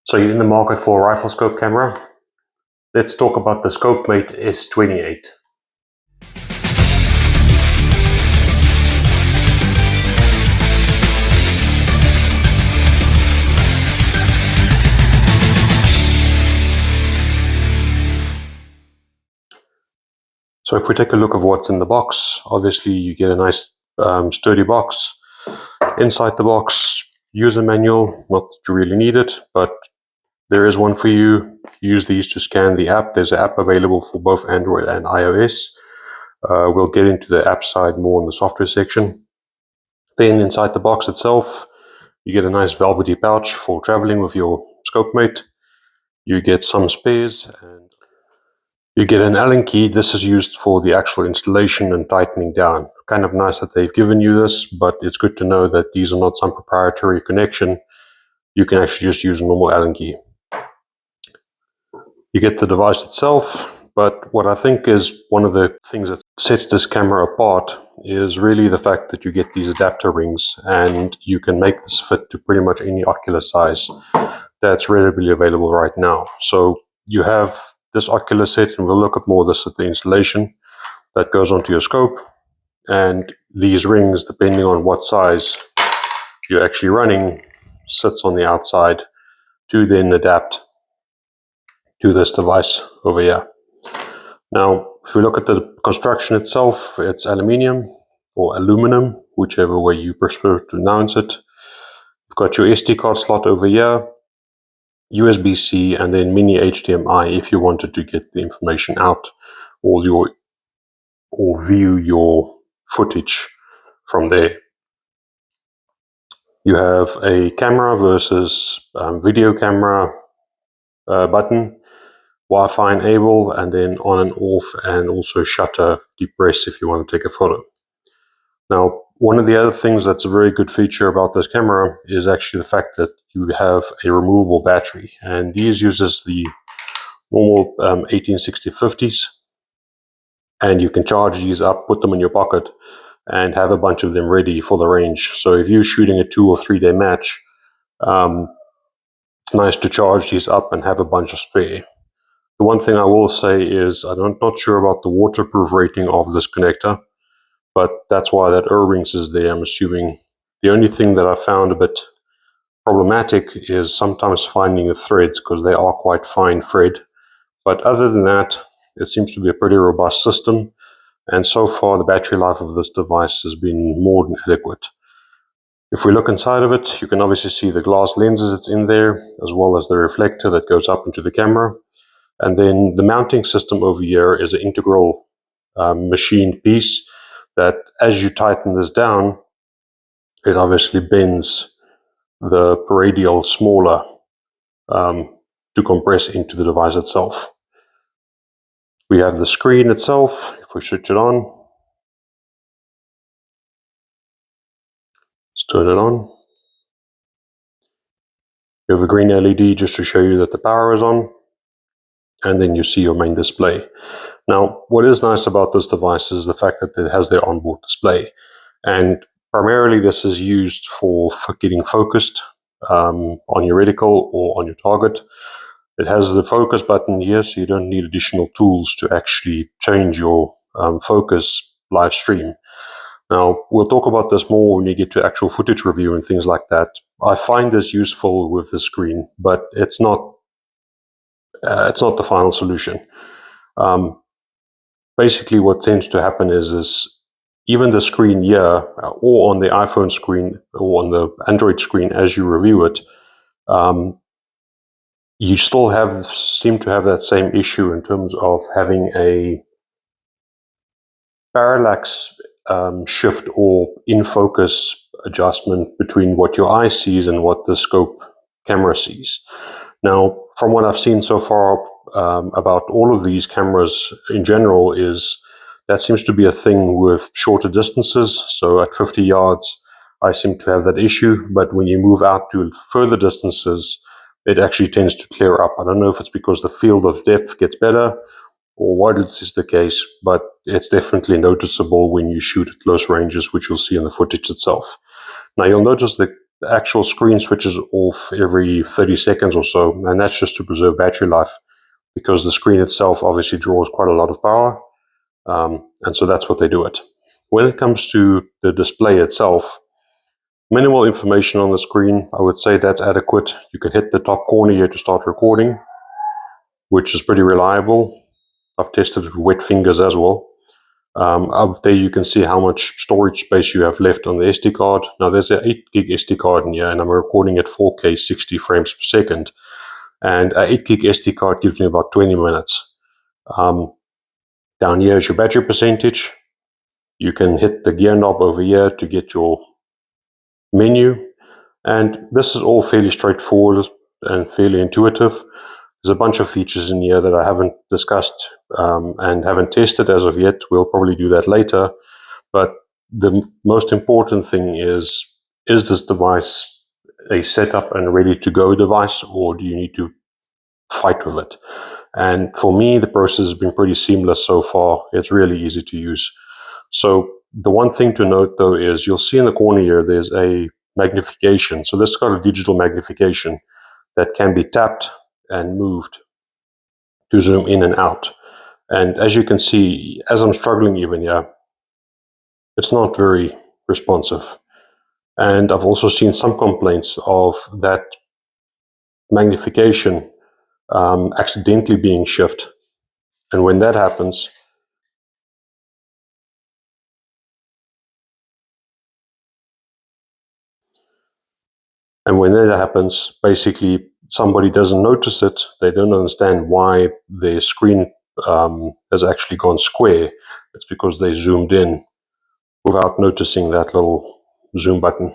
So you're in the market for a rifle scope camera? Let's talk about the ScopeMate S28. So if we take a look at what's in the box, obviously you get a nice sturdy box. Inside the box, user manual, not that you really need it, but there is one for you. Use these to scan the app. There's an app available for both Android and iOS. We'll get into the app side more in the software section. Then inside the box itself, you get a nice velvety pouch for traveling with your ScopeMate. You get some spares and you get an Allen key. This is used for the actual installation and tightening down. Kind of nice that they've given you this, but it's good to know that these are not some proprietary connection. You can actually just use a normal Allen key. You get the device itself, but what I think is one of the things that sets this camera apart is really the fact that you get these adapter rings and you can make this fit to pretty much any ocular size that's readily available right now. So you have this ocular set, and we'll look at more of this at the installation, that goes onto your scope, and these rings, depending on what size you're actually running, sits on the outside to then adapt to this device over here. Now, if we look at the construction itself, it's aluminium or aluminum, whichever way you prefer to pronounce it. You've got your SD card slot over here, USB-C, and then mini HDMI if you wanted to get the information out or view your footage from there. You have a camera versus video camera button, Wi-Fi enable, and then on and off, and also shutter depress if you want to take a photo. Now, one of the other things that's a very good feature about this camera is actually the fact that you have a removable battery, and these uses the normal 1860-50s, and you can charge these up, put them in your pocket, and have a bunch of them ready for the range. So if you're shooting a 2 or 3 day match, it's nice to charge these up and have a bunch of spare. The one thing I will say is I'm not sure about the waterproof rating of this connector, but that's why that O-rings is there, I'm assuming. The only thing that I found a bit problematic is sometimes finding the threads, because they are quite fine thread. But other than that, it seems to be a pretty robust system. And so far, the battery life of this device has been more than adequate. If we look inside of it, you can obviously see the glass lenses that's in there, as well as the reflector that goes up into the camera. And then the mounting system over here is an integral machined piece that, as you tighten this down, it obviously bends the radial smaller to compress into the device itself. We have the screen itself. If we switch it on, let's turn it on. You have a green LED just to show you that the power is on, and then you see your main display. Now, what is nice about this device is the fact that it has their onboard display, and primarily this is used for getting focused on your reticle or on your target. It has the focus button here, so you don't need additional tools to actually change your focus live stream. Now, we'll talk about this more when you get to actual footage review and things like that. I find this useful with the screen, but it's not the final solution. Basically, what tends to happen is even the screen here, or on the iPhone screen, or on the Android screen as you review it, you still seem to have that same issue in terms of having a parallax shift or in-focus adjustment between what your eye sees and what the scope camera sees. Now, from what I've seen so far about all of these cameras in general, is that seems to be a thing with shorter distances. So at 50 yards, I seem to have that issue, but when you move out to further distances, it actually tends to clear up. I don't know if it's because the field of depth gets better or what is the case, but it's definitely noticeable when you shoot at close ranges, which you'll see in the footage itself. Now, you'll notice the the actual screen switches off every 30 seconds or so, and that's just to preserve battery life, because the screen itself obviously draws quite a lot of power, and so that's what they do it. When it comes to the display itself, minimal information on the screen. I would say that's adequate. You can hit the top corner here to start recording, which is pretty reliable. I've tested it with wet fingers as well. Up there you can see how much storage space you have left on the SD card. Now there's an 8 gig SD card in here, and I'm recording at 4K 60 frames per second. And an 8 gig SD card gives me about 20 minutes. Down here is your battery percentage. You can hit the gear knob over here to get your menu. And this is all fairly straightforward and fairly intuitive. There's a bunch of features in here that I haven't discussed and haven't tested as of yet. We'll probably do that later. But the most important thing is this device a setup and ready to go device, or do you need to fight with it? And for me, the process has been pretty seamless so far. It's really easy to use. So the one thing to note though is you'll see in the corner here, there's a magnification. So this has got a digital magnification that can be tapped and moved to zoom in and out. And as you can see, as I'm struggling even here, it's not very responsive. And I've also seen some complaints of that magnification accidentally being shifted. And when that happens, basically somebody doesn't notice it. They don't understand why their screen has actually gone square. It's because they zoomed in without noticing that little zoom button.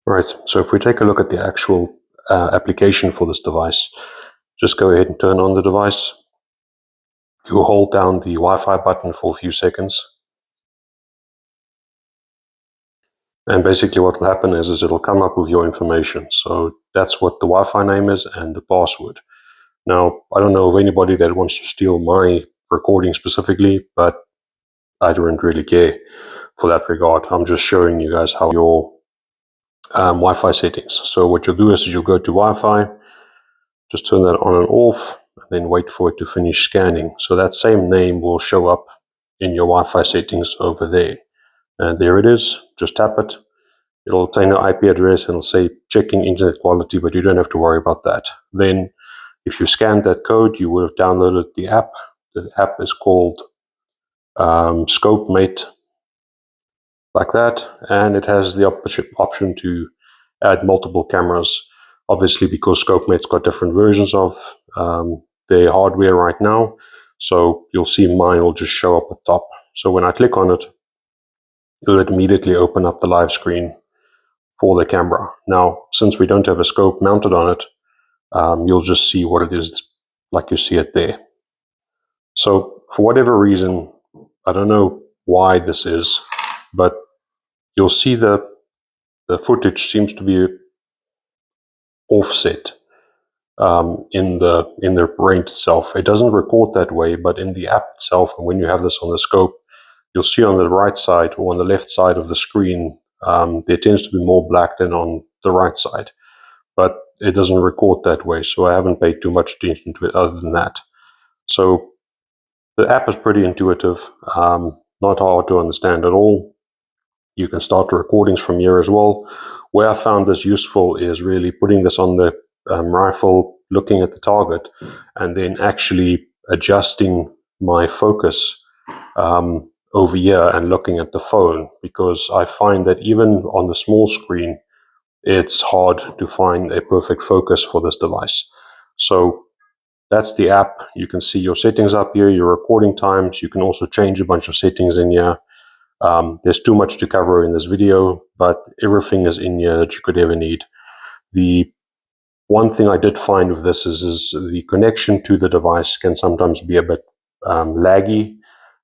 Right, so if we take a look at the actual application for this device, just go ahead and turn on the device. You hold down the Wi-Fi button for a few seconds. And basically what will happen is it'll come up with your information. So that's what the Wi-Fi name is and the password. Now, I don't know of anybody that wants to steal my recording specifically, but I don't really care for that regard. I'm just showing you guys how your Wi-Fi settings. So what you'll do is you'll go to Wi-Fi, just turn that on and off, and then wait for it to finish scanning. So that same name will show up in your Wi-Fi settings over there. And there it is. Just tap it. It'll obtain an IP address and it'll say checking internet quality, but you don't have to worry about that. Then if you scanned that code, you would have downloaded the app. The app is called ScopeMate, like that, and it has the option to add multiple cameras. Obviously, because ScopeMate's got different versions of their hardware right now, so you'll see mine will just show up at the top. So when I click on it, it'll immediately open up the live screen for the camera. Now, since we don't have a scope mounted on it, you'll just see what it is like you see it there. So for whatever reason, I don't know why this is, but you'll see the footage seems to be offset in the range itself. It doesn't record that way, but in the app itself, and when you have this on the scope, you'll see on the right side or on the left side of the screen, there tends to be more black than on the right side. But it doesn't record that way, so I haven't paid too much attention to it other than that. So the app is pretty intuitive, not hard to understand at all. You can start the recordings from here as well. Where I found this useful is really putting this on the rifle, looking at the target, and then actually adjusting my focus over here and looking at the phone, because I find that even on the small screen, it's hard to find a perfect focus for this device. So that's the app. You can see your settings up here, your recording times. You can also change a bunch of settings in here. There's too much to cover in this video, but everything is in here that you could ever need. The one thing I did find with this is the connection to the device can sometimes be a bit laggy.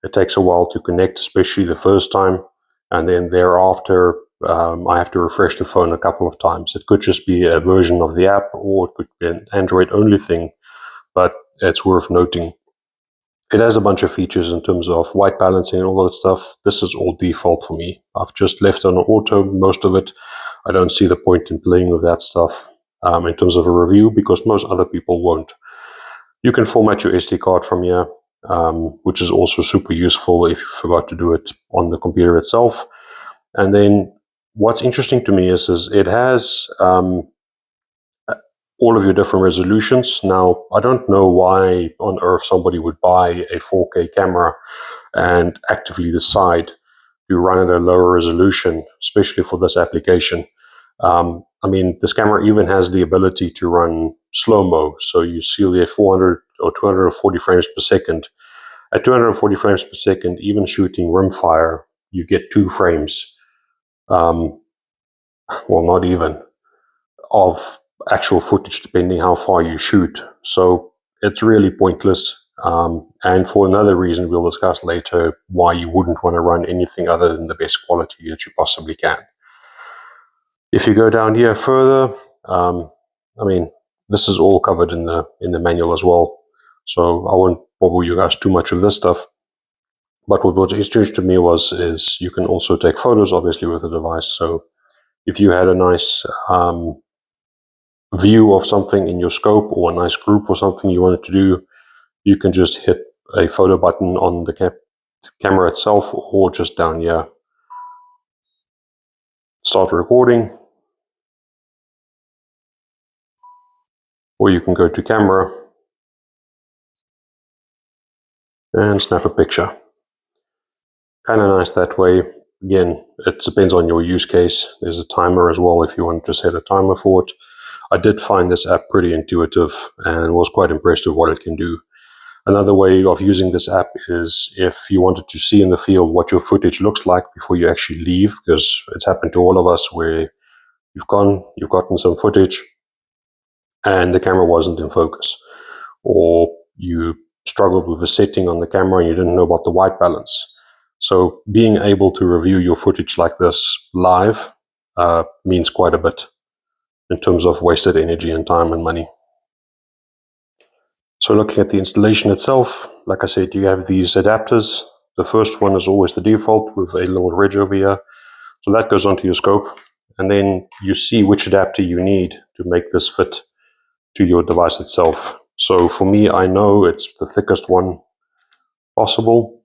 It takes a while to connect, especially the first time, and then thereafter I have to refresh the phone a couple of times. It could just be a version of the app, or it could be an Android only thing, but it's worth noting. It has a bunch of features in terms of white balancing and all that stuff. This is all default for me. I've just left on auto most of it. I don't see the point in playing with that stuff in terms of a review, because most other people won't. You can format your SD card from here, which is also super useful if you forgot to do it on the computer itself. And then what's interesting to me is it has all of your different resolutions. Now, I don't know why on earth somebody would buy a 4K camera and actively decide to run at a lower resolution, especially for this application. I mean, this camera even has the ability to run slow-mo. So you see there 400 or 240 frames per second. At 240 frames per second, even shooting Rimfire, you get 2 frames. Well, not even, of actual footage, depending how far you shoot. So it's really pointless. And for another reason we'll discuss later, why you wouldn't want to run anything other than the best quality that you possibly can. If you go down here further, I mean, this is all covered in the manual as well, so I won't bother you guys too much with this stuff. But what was interesting to me is you can also take photos, obviously, with the device. So if you had a nice view of something in your scope, or a nice group or something you wanted to do, you can just hit a photo button on the camera itself, or just down here, start recording, or you can go to camera and snap a picture. Kind of nice that way. Again, it depends on your use case. There's a timer as well if you want to set a timer for it. I did find this app pretty intuitive and was quite impressed with what it can do. Another way of using this app is if you wanted to see in the field what your footage looks like before you actually leave, because it's happened to all of us where you've gotten some footage and the camera wasn't in focus, or you struggled with a setting on the camera and you didn't know about the white balance. So being able to review your footage like this live means quite a bit in terms of wasted energy and time and money. So looking at the installation itself, like I said, you have these adapters. The first one is always the default with a little ridge over here. So that goes onto your scope, and then you see which adapter you need to make this fit to your device itself. So for me, I know it's the thickest one possible.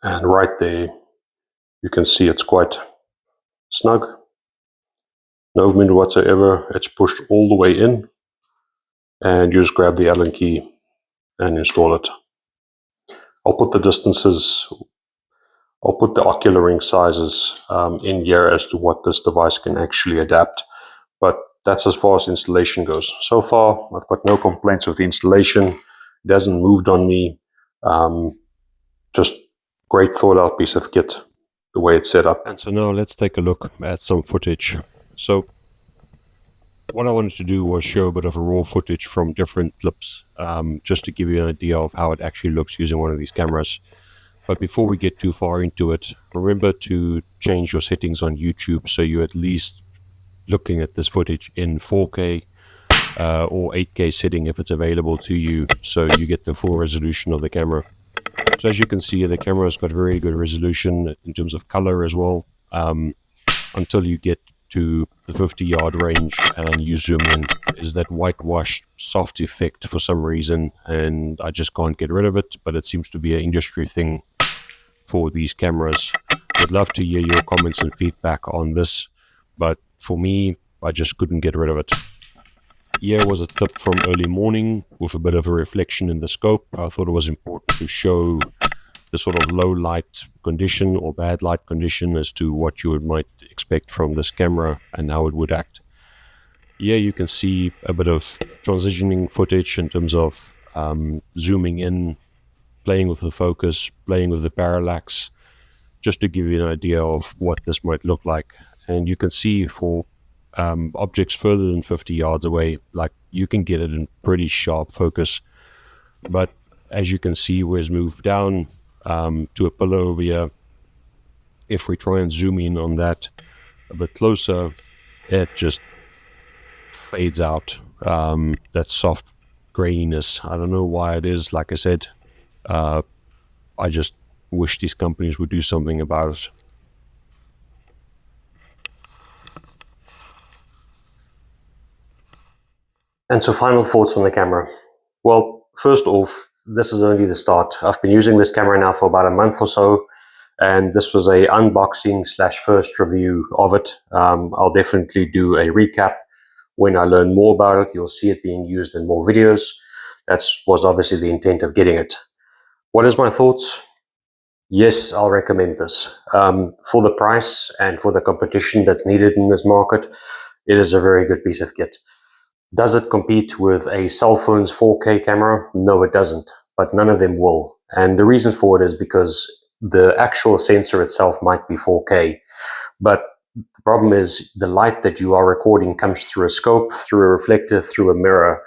And right there, you can see it's quite snug. No movement whatsoever. It's pushed all the way in. And you just grab the Allen key and install it. I'll put the distances, I'll put the ocular ring sizes in here as to what this device can actually adapt. But that's as far as installation goes. So far, I've got no complaints with the installation. It hasn't moved on me. Just great thought out piece of kit, the way it's set up. And so now let's take a look at some footage. So what I wanted to do was show a bit of a raw footage from different clips, just to give you an idea of how it actually looks using one of these cameras. But before we get too far into it, remember to change your settings on YouTube so you're at least looking at this footage in 4K or 8K setting if it's available to you, so you get the full resolution of the camera. So as you can see, the camera has got very good resolution in terms of color as well, until you get to the 50-yard range and you zoom in. Is that whitewash soft effect for some reason, and I just can't get rid of it, but it seems to be an industry thing for these cameras. Would love to hear your comments and feedback on this, but for me, I just couldn't get rid of it. Here was a clip from early morning with a bit of a reflection in the scope. I thought it was important to show the sort of low light condition or bad light condition as to what you might expect from this camera and how it would act. Here you can see a bit of transitioning footage in terms of zooming in, playing with the focus, playing with the parallax, just to give you an idea of what this might look like. And you can see for objects further than 50 yards away, like you can get it in pretty sharp focus. But as you can see, where it's moved down to a pillar over here, if we try and zoom in on that a bit closer, it just fades out. That soft graininess, I don't know why it is. Like I said, I just wish these companies would do something about it. And so final thoughts on the camera. Well, first off, this is only the start. I've been using this camera now for about a month or so, and this was a unboxing slash first review of it. I'll definitely do a recap when I learn more about it. You'll see it being used in more videos. That was obviously the intent of getting it. What is my thoughts? Yes, I'll recommend this. For the price and for the competition that's needed in this market, it is a very good piece of kit. Does it compete with a cell phone's 4K camera? No, it doesn't, but none of them will. And the reason for it is because the actual sensor itself might be 4K, but the problem is the light that you are recording comes through a scope, through a reflector, through a mirror,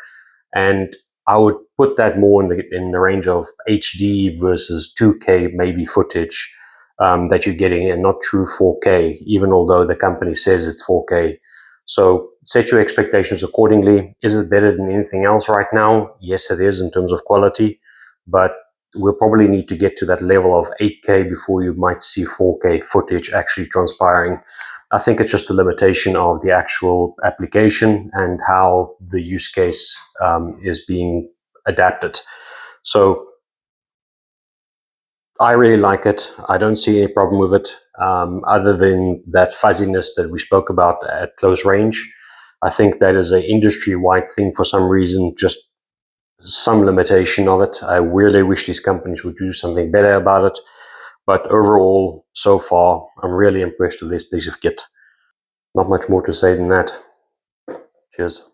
and I would put that more in the range of HD versus 2K maybe footage that you're getting, and not true 4K, even although the company says it's 4K. So set your expectations accordingly. Is it better than anything else right now? Yes, it is in terms of quality, but we'll probably need to get to that level of 8K before you might see 4K footage actually transpiring. I think it's just a limitation of the actual application and how the use case is being adapted. So I really like it. I don't see any problem with it, other than that fuzziness that we spoke about at close range. I think that is an industry-wide thing for some reason, just some limitation of it. I really wish these companies would do something better about it. But overall, so far, I'm really impressed with this piece of kit. Not much more to say than that. Cheers.